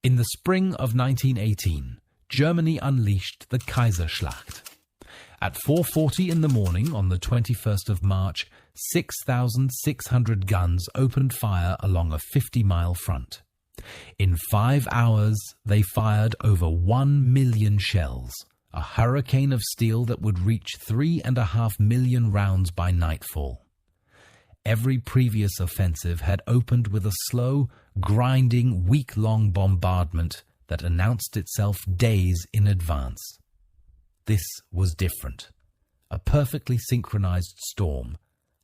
In the spring of 1918, Germany unleashed the Kaiserschlacht. At 4:40 in the morning on the 21st of March, 6,600 guns opened fire along a 50-mile front. In 5 hours, they fired over 1 million shells, a hurricane of steel that would reach 3.5 million rounds by nightfall. Every previous offensive had opened with a slow, grinding, week-long bombardment that announced itself days in advance. This was different. A perfectly synchronized storm,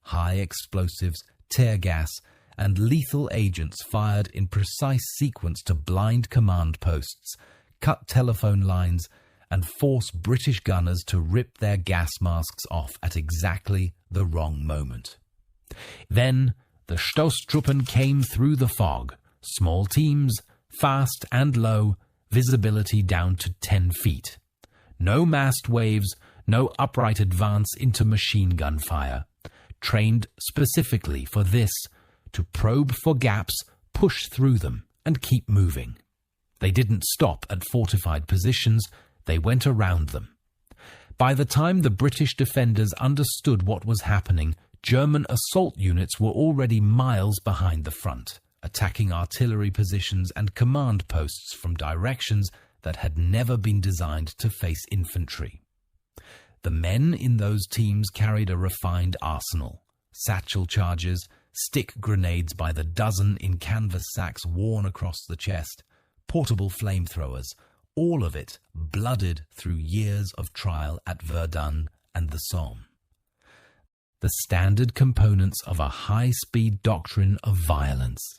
high explosives, tear gas, and lethal agents fired in precise sequence to blind command posts, cut telephone lines, and force British gunners to rip their gas masks off at exactly the wrong moment. Then the Stoßtruppen came through the fog, small teams, fast and low, visibility down to 10 feet. No massed waves, no upright advance into machine gun fire. Trained specifically for this, to probe for gaps, push through them, and keep moving. They didn't stop at fortified positions, they went around them. By the time the British defenders understood what was happening, German assault units were already miles behind the front, attacking artillery positions and command posts from directions that had never been designed to face infantry. The men in those teams carried a refined arsenal: satchel charges, stick grenades by the dozen in canvas sacks worn across the chest, portable flamethrowers, all of it blooded through years of trial at Verdun and the Somme. The standard components of a high-speed doctrine of violence.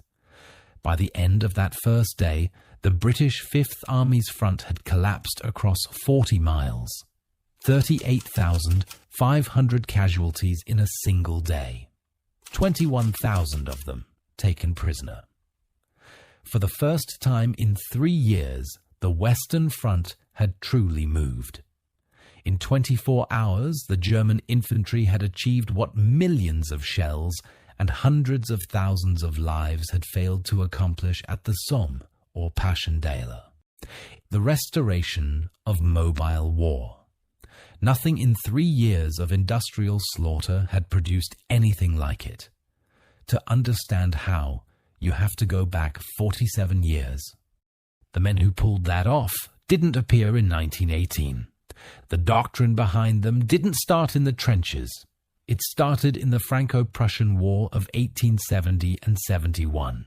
By the end of that first day, the British Fifth Army's front had collapsed across 40 miles. 38,500 casualties in a single day. 21,000 of them taken prisoner. For the first time in 3 years, the Western Front had truly moved. In 24 hours, the German infantry had achieved what millions of shells and hundreds of thousands of lives had failed to accomplish at the Somme or Passchendaele. The restoration of mobile war. Nothing in 3 years of industrial slaughter had produced anything like it. To understand how, you have to go back 47 years. The men who pulled that off didn't appear in 1918. The doctrine behind them didn't start in the trenches. It started in the Franco-Prussian War of 1870 and 71,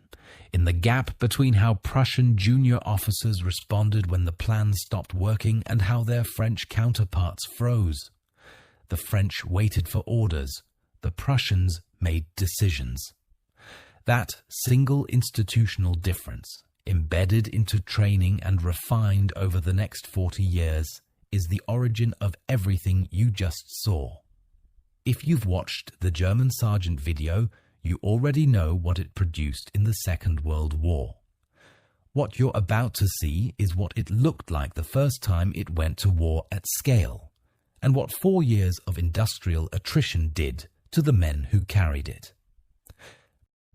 in the gap between how Prussian junior officers responded when the plan stopped working and how their French counterparts froze. The French waited for orders. The Prussians made decisions. That single institutional difference, embedded into training and refined over the next 40 years, is the origin of everything you just saw. If you've watched the German Sergeant video, you already know what it produced in the Second World War. What you're about to see is what it looked like the first time it went to war at scale, and what 4 years of industrial attrition did to the men who carried it.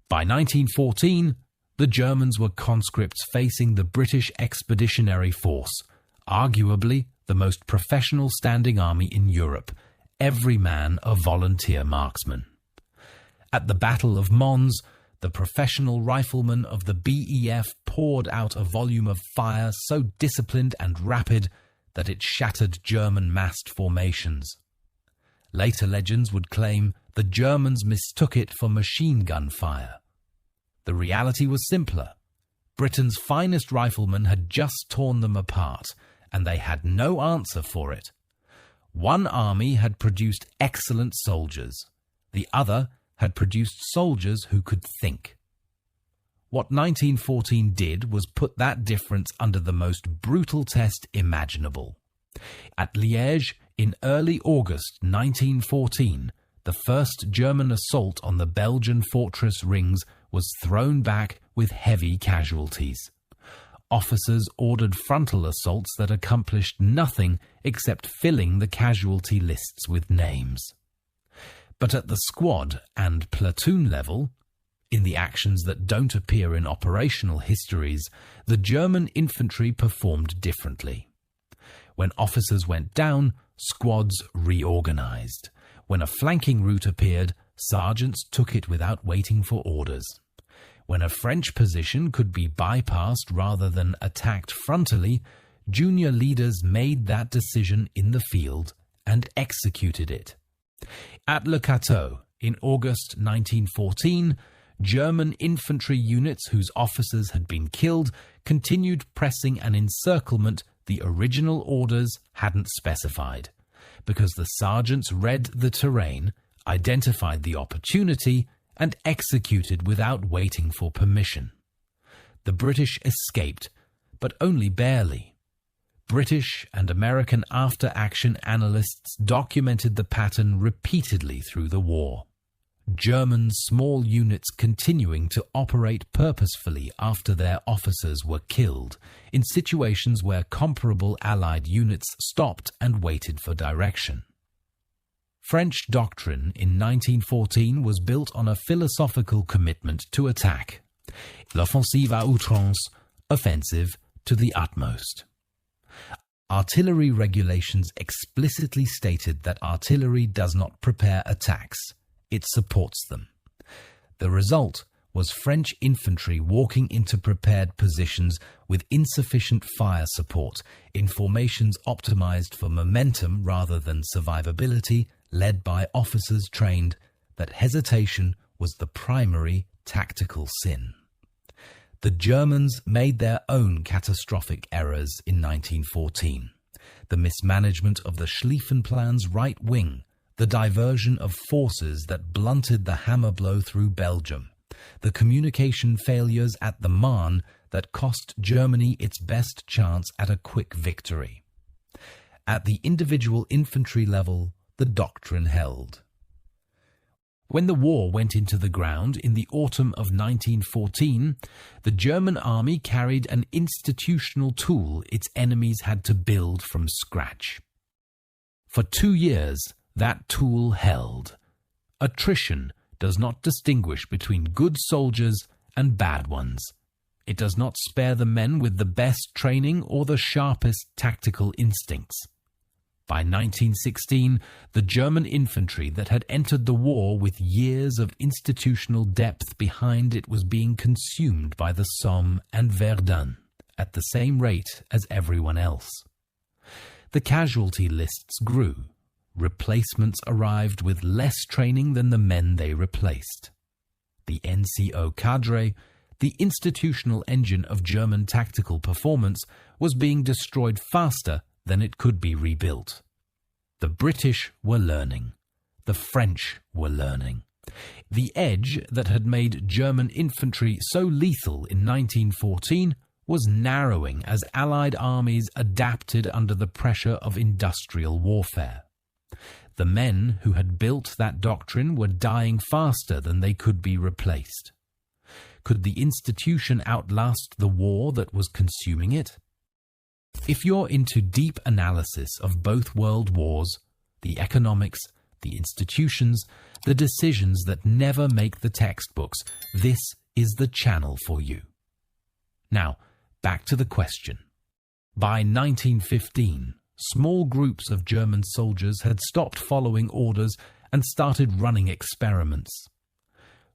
By 1914, the Germans were conscripts facing the British Expeditionary Force, arguably the most professional standing army in Europe, every man a volunteer marksman. At the Battle of Mons, the professional riflemen of the BEF poured out a volume of fire so disciplined and rapid that it shattered German massed formations. Later legends would claim the Germans mistook it for machine gun fire. The reality was simpler. Britain's finest riflemen had just torn them apart, and they had no answer for it. One army had produced excellent soldiers. The other had produced soldiers who could think. What 1914 did was put that difference under the most brutal test imaginable. At Liège, in early August 1914, the first German assault on the Belgian fortress rings was thrown back with heavy casualties. Officers ordered frontal assaults that accomplished nothing except filling the casualty lists with names. But at the squad and platoon level, In the actions that don't appear in operational histories, the German infantry performed differently. When officers went down, squads reorganized. When a flanking route appeared, sergeants took it without waiting for orders. When a French position could be bypassed rather than attacked frontally, junior leaders made that decision in the field and executed it. At Le Cateau, in August 1914, German infantry units whose officers had been killed continued pressing an encirclement the original orders hadn't specified, because the sergeants read the terrain, identified the opportunity, and executed without waiting for permission. The British escaped, but only barely. British and American after-action analysts documented the pattern repeatedly through the war. German small units continuing to operate purposefully after their officers were killed, in situations where comparable Allied units stopped and waited for direction. French doctrine in 1914 was built on a philosophical commitment to attack. L'offensive à outrance, offensive to the utmost. Artillery regulations explicitly stated that artillery does not prepare attacks. It supports them. The result was French infantry walking into prepared positions with insufficient fire support, in formations optimized for momentum rather than survivability, led by officers trained that hesitation was the primary tactical sin. The Germans made their own catastrophic errors in 1914. The mismanagement of the Schlieffenplan's right wing, the diversion of forces that blunted the hammer blow through Belgium, the communication failures at the Marne that cost Germany its best chance at a quick victory. At the individual infantry level, the doctrine held. When the war went into the ground in the autumn of 1914, the German army carried an institutional tool its enemies had to build from scratch. For 2 years, that tool held. Attrition does not distinguish between good soldiers and bad ones. It does not spare the men with the best training or the sharpest tactical instincts. By 1916, the German infantry that had entered the war with years of institutional depth behind it was being consumed by the Somme and Verdun at the same rate as everyone else. The casualty lists grew. Replacements arrived with less training than the men they replaced. The NCO cadre, the institutional engine of German tactical performance, was being destroyed faster than it could be rebuilt. The British were learning. The French were learning. The edge that had made German infantry so lethal in 1914 was narrowing as Allied armies adapted under the pressure of industrial warfare. The men who had built that doctrine were dying faster than they could be replaced. Could the institution outlast the war that was consuming it? If you're into deep analysis of both world wars, the economics, the institutions, the decisions that never make the textbooks, this is the channel for you. Now, back to the question. By 1915, small groups of German soldiers had stopped following orders and started running experiments.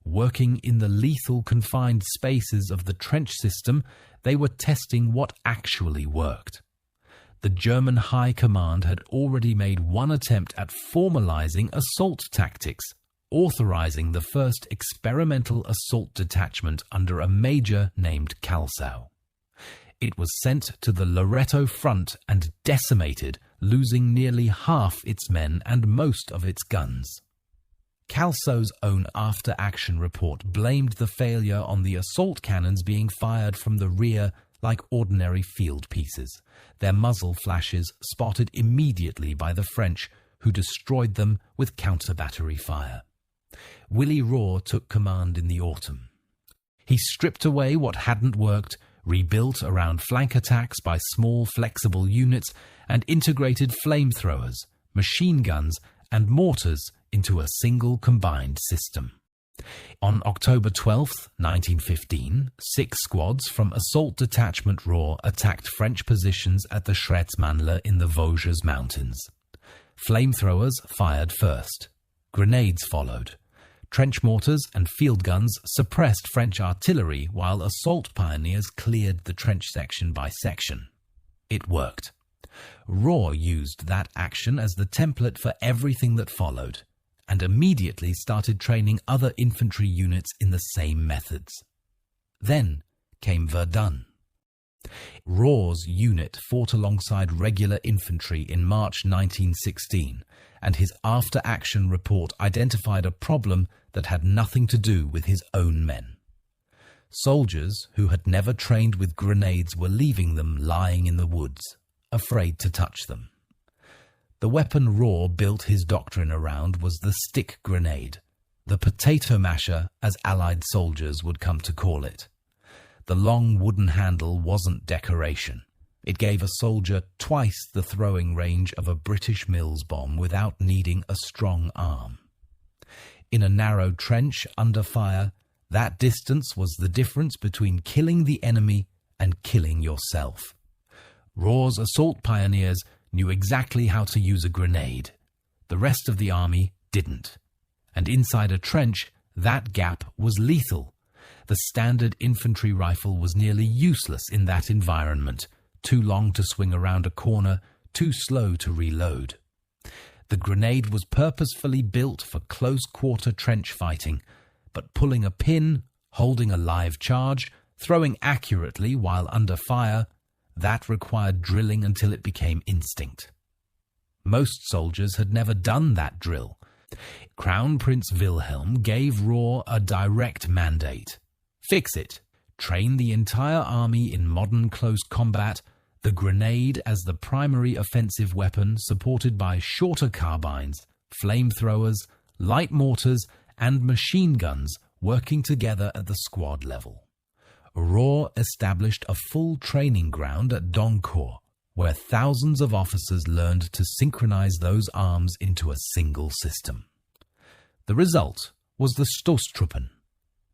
Working in the lethal confined spaces of the trench system, they were testing what actually worked. The German High Command had already made one attempt at formalizing assault tactics, authorizing the first experimental assault detachment under a major named Kalsau. It was sent to the Loreto front and decimated, losing nearly half its men and most of its guns. Kalsau's own after-action report blamed the failure on the assault cannons being fired from the rear like ordinary field pieces, their muzzle flashes spotted immediately by the French, who destroyed them with counter-battery fire. Willy Rohr took command in the autumn. He stripped away what hadn't worked, rebuilt around flank attacks by small flexible units, and integrated flamethrowers, machine guns, and mortars into a single combined system. On October 12, 1915, 6 squads from Assault Detachment Ruhr attacked French positions at the Schretzmannle in the Vosges Mountains. Flamethrowers fired first. Grenades followed. Trench mortars and field guns suppressed French artillery while assault pioneers cleared the trench section by section. It worked. Ruhr used that action as the template for everything that followed, and immediately started training other infantry units in the same methods. Then came Verdun. Ruhr's unit fought alongside regular infantry in March 1916, and his after-action report identified a problem that had nothing to do with his own men. Soldiers who had never trained with grenades were leaving them lying in the woods, afraid to touch them. The weapon Ruhr built his doctrine around was the stick grenade, the potato masher as Allied soldiers would come to call it. The long wooden handle wasn't decoration. It gave a soldier twice the throwing range of a British Mills bomb without needing a strong arm. In a narrow trench under fire, that distance was the difference between killing the enemy and killing yourself. Ruhr's assault pioneers knew exactly how to use a grenade. The rest of the army didn't. And inside a trench, that gap was lethal. The standard infantry rifle was nearly useless in that environment, too long to swing around a corner, too slow to reload. The grenade was purposefully built for close-quarter trench fighting, but pulling a pin, holding a live charge, throwing accurately while under fire, that required drilling until it became instinct. Most soldiers had never done that drill. Crown Prince Wilhelm gave Ruhr a direct mandate. Fix it. Train the entire army in modern close combat, the grenade as the primary offensive weapon supported by shorter carbines, flamethrowers, light mortars, and machine guns working together at the squad level. Ruhr established a full training ground at Doncourt, where thousands of officers learned to synchronize those arms into a single system. The result was the Stoßtruppen.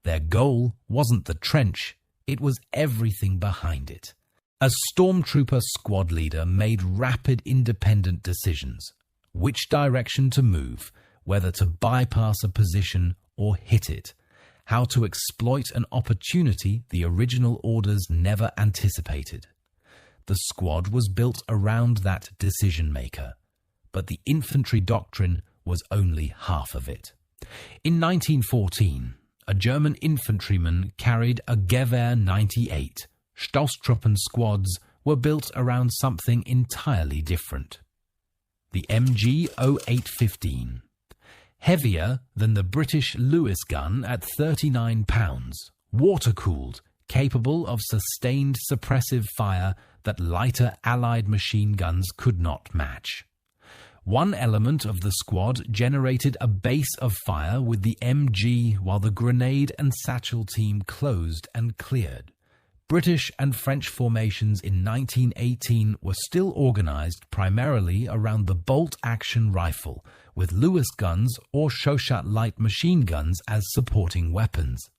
Their goal wasn't the trench, it was everything behind it. A stormtrooper squad leader made rapid independent decisions. Which direction to move, whether to bypass a position or hit it, how to exploit an opportunity the original orders never anticipated. The squad was built around that decision-maker, but the infantry doctrine was only half of it. In 1914, a German infantryman carried a Gewehr 98. Stoßtruppen squads were built around something entirely different. The MG 0815. Heavier than the British Lewis gun at 39 pounds, water-cooled, capable of sustained suppressive fire that lighter Allied machine guns could not match. One element of the squad generated a base of fire with the MG while the grenade and satchel team closed and cleared. British and French formations in 1918 were still organized primarily around the bolt-action rifle, with Lewis guns or Schoschat light machine guns as supporting weapons.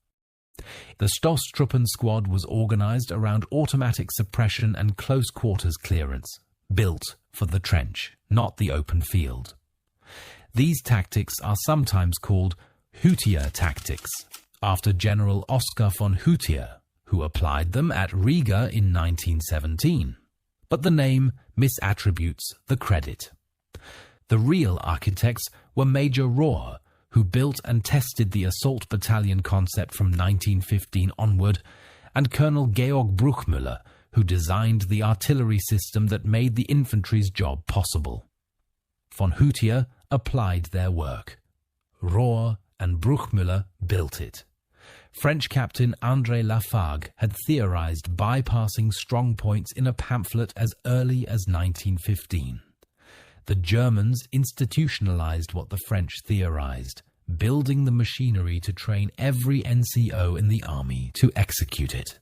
The Stoßtruppen squad was organized around automatic suppression and close-quarters clearance, built for the trench, not the open field. These tactics are sometimes called Hutier tactics, after General Oskar von Hutier, who applied them at Riga in 1917. But the name misattributes the credit. The real architects were Major Ruhr, who built and tested the assault battalion concept from 1915 onward, and Colonel Georg Bruchmüller, who designed the artillery system that made the infantry's job possible. Von Hutier applied their work. Ruhr and Bruchmüller built it. French captain André Lafargue had theorized bypassing strong points in a pamphlet as early as 1915. The Germans institutionalized what the French theorized, building the machinery to train every NCO in the army to execute it.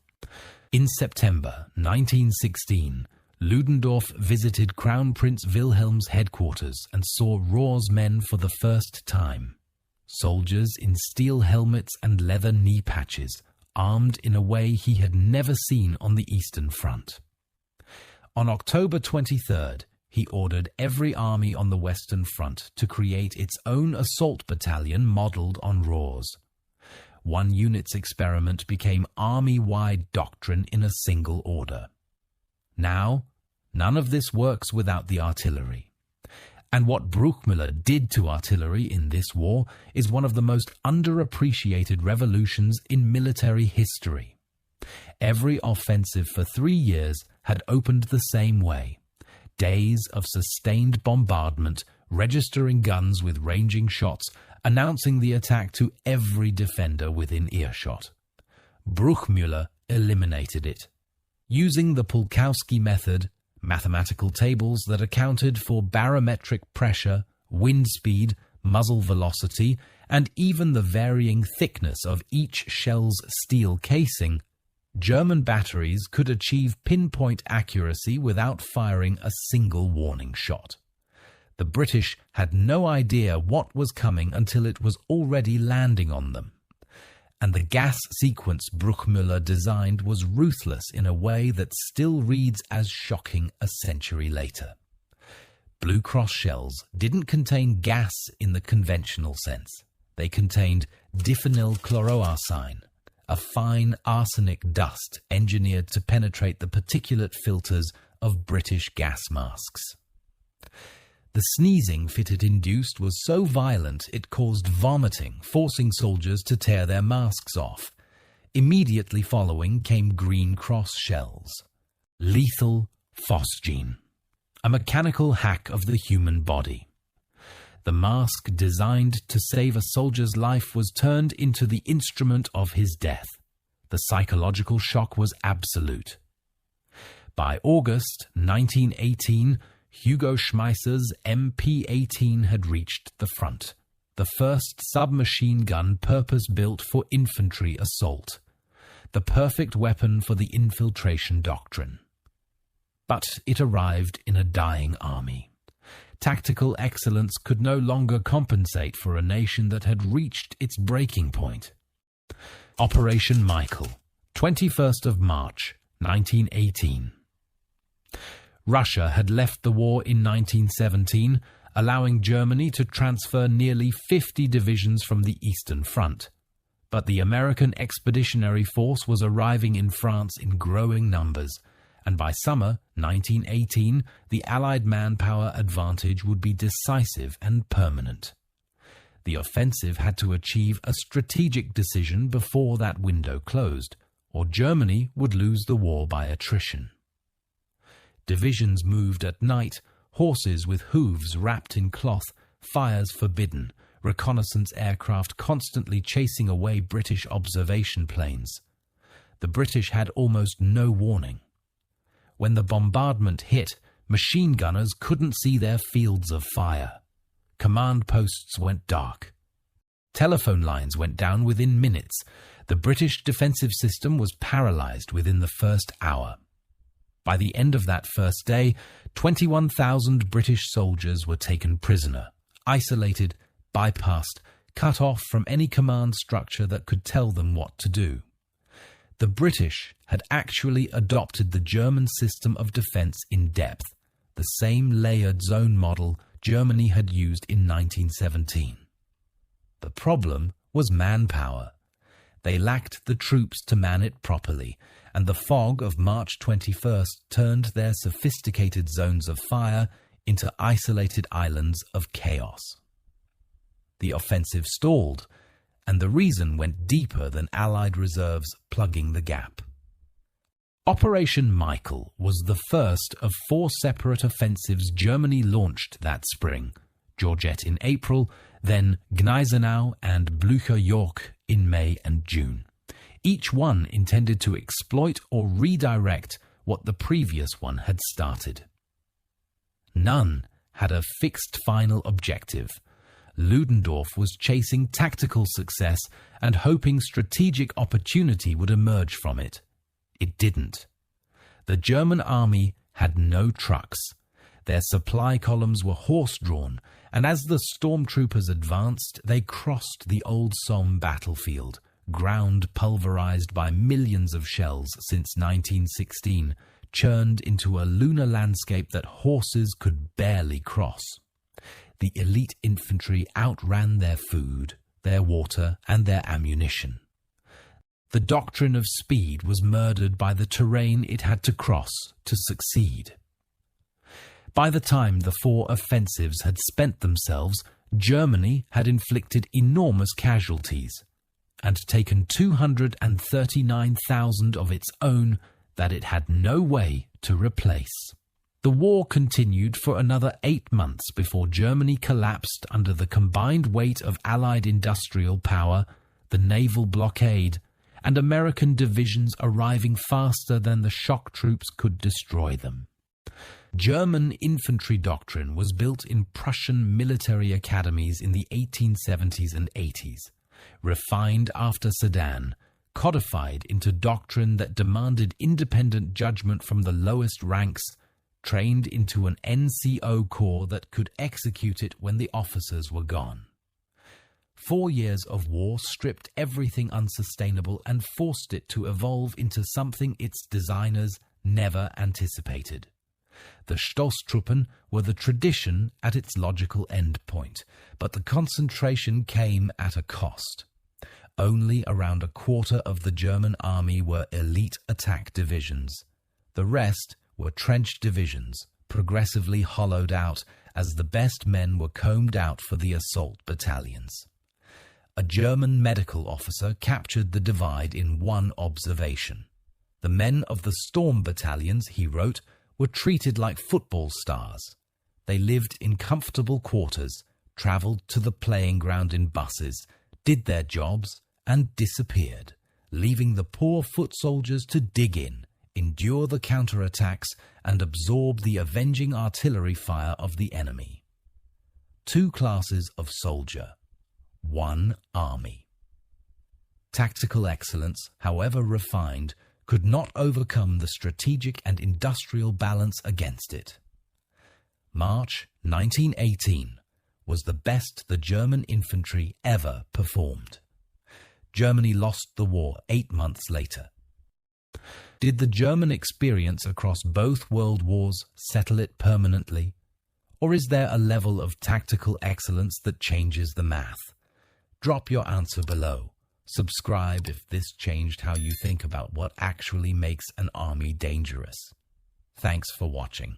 In September 1916, Ludendorff visited Crown Prince Wilhelm's headquarters and saw Ruhr's men for the first time. soldiers in steel helmets and leather knee patches, armed in a way he had never seen on the Eastern Front. On October 23rd, he ordered every army on the Western Front to create its own assault battalion modelled on RAWs. One unit's experiment became army-wide doctrine in a single order. Now, none of this works without the artillery. And what Bruchmüller did to artillery in this war is one of the most underappreciated revolutions in military history. Every offensive for 3 years had opened the same way. Days of sustained bombardment, registering guns with ranging shots, announcing the attack to every defender within earshot. Bruchmüller eliminated it. Using the Pulkowski method, mathematical tables that accounted for barometric pressure, wind speed, muzzle velocity, and even the varying thickness of each shell's steel casing, German batteries could achieve pinpoint accuracy without firing a single warning shot. The British had no idea what was coming until it was already landing on them. And the gas sequence Bruchmüller designed was ruthless in a way that still reads as shocking a century later. Blue Cross shells didn't contain gas in the conventional sense. They contained diphenyl chloroarsine, a fine arsenic dust engineered to penetrate the particulate filters of British gas masks. The sneezing fit it induced was so violent it caused vomiting, forcing soldiers to tear their masks off. Immediately following came Green Cross shells. Lethal phosgene, a mechanical hack of the human body. The mask designed to save a soldier's life was turned into the instrument of his death. The psychological shock was absolute. By August 1918, Hugo Schmeisser's MP-18 had reached the front, the first submachine gun purpose-built for infantry assault, the perfect weapon for the infiltration doctrine. But it arrived in a dying army. Tactical excellence could no longer compensate for a nation that had reached its breaking point. Operation Michael, 21st of March, 1918. Russia had left the war in 1917, allowing Germany to transfer nearly 50 divisions from the Eastern Front. But the American Expeditionary Force was arriving in France in growing numbers, and by summer 1918, the Allied manpower advantage would be decisive and permanent. The offensive had to achieve a strategic decision before that window closed, or Germany would lose the war by attrition. Divisions moved at night, horses with hooves wrapped in cloth, fires forbidden, reconnaissance aircraft constantly chasing away British observation planes. The British had almost no warning. When the bombardment hit, machine gunners couldn't see their fields of fire. Command posts went dark. Telephone lines went down within minutes. The British defensive system was paralyzed within the first hour. By the end of that first day, 21,000 British soldiers were taken prisoner, isolated, bypassed, cut off from any command structure that could tell them what to do. The British had actually adopted the German system of defense in depth, the same layered zone model Germany had used in 1917. The problem was manpower. They lacked the troops to man it properly, and the fog of March 21st turned their sophisticated zones of fire into isolated islands of chaos. The offensive stalled, and the reason went deeper than Allied reserves plugging the gap. Operation Michael was the first of 4 separate offensives Germany launched that spring, Georgette in April, then Gneisenau and Blücher-York in May and June. Each one intended to exploit or redirect what the previous one had started. None had a fixed final objective. Ludendorff was chasing tactical success and hoping strategic opportunity would emerge from it. It didn't. The German army had no trucks. Their supply columns were horse-drawn, and as the stormtroopers advanced, they crossed the old Somme battlefield, ground pulverized by millions of shells since 1916, churned into a lunar landscape that horses could barely cross. The elite infantry outran their food, their water, and their ammunition. The doctrine of speed was murdered by the terrain it had to cross to succeed. By the time the four offensives had spent themselves, Germany had inflicted enormous casualties and taken 239,000 of its own that it had no way to replace. The war continued for another 8 months before Germany collapsed under the combined weight of Allied industrial power, the naval blockade, and American divisions arriving faster than the shock troops could destroy them. German infantry doctrine was built in Prussian military academies in the 1870s and 80s, refined after Sedan, codified into doctrine that demanded independent judgment from the lowest ranks, trained into an NCO corps that could execute it when the officers were gone. 4 years of war stripped everything unsustainable and forced it to evolve into something its designers never anticipated. The Stoßtruppen were the tradition at its logical endpoint, but the concentration came at a cost. Only around a quarter of the German army were elite attack divisions. The rest were trench divisions, progressively hollowed out as the best men were combed out for the assault battalions. A German medical officer captured the divide in one observation. The men of the storm battalions, he wrote, were treated like football stars. They lived in comfortable quarters, travelled to the playing ground in buses, did their jobs, and disappeared, leaving the poor foot soldiers to dig in, endure the counterattacks, and absorb the avenging artillery fire of the enemy. 2 classes of soldier, 1 army. Tactical excellence, however refined, could not overcome the strategic and industrial balance against it. March 1918 was the best the German infantry ever performed. Germany lost the war 8 months later. Did the German experience across both world wars settle it permanently? Or is there a level of tactical excellence that changes the math? Drop your answer below. Subscribe if this changed how you think about what actually makes an army dangerous. Thanks for watching.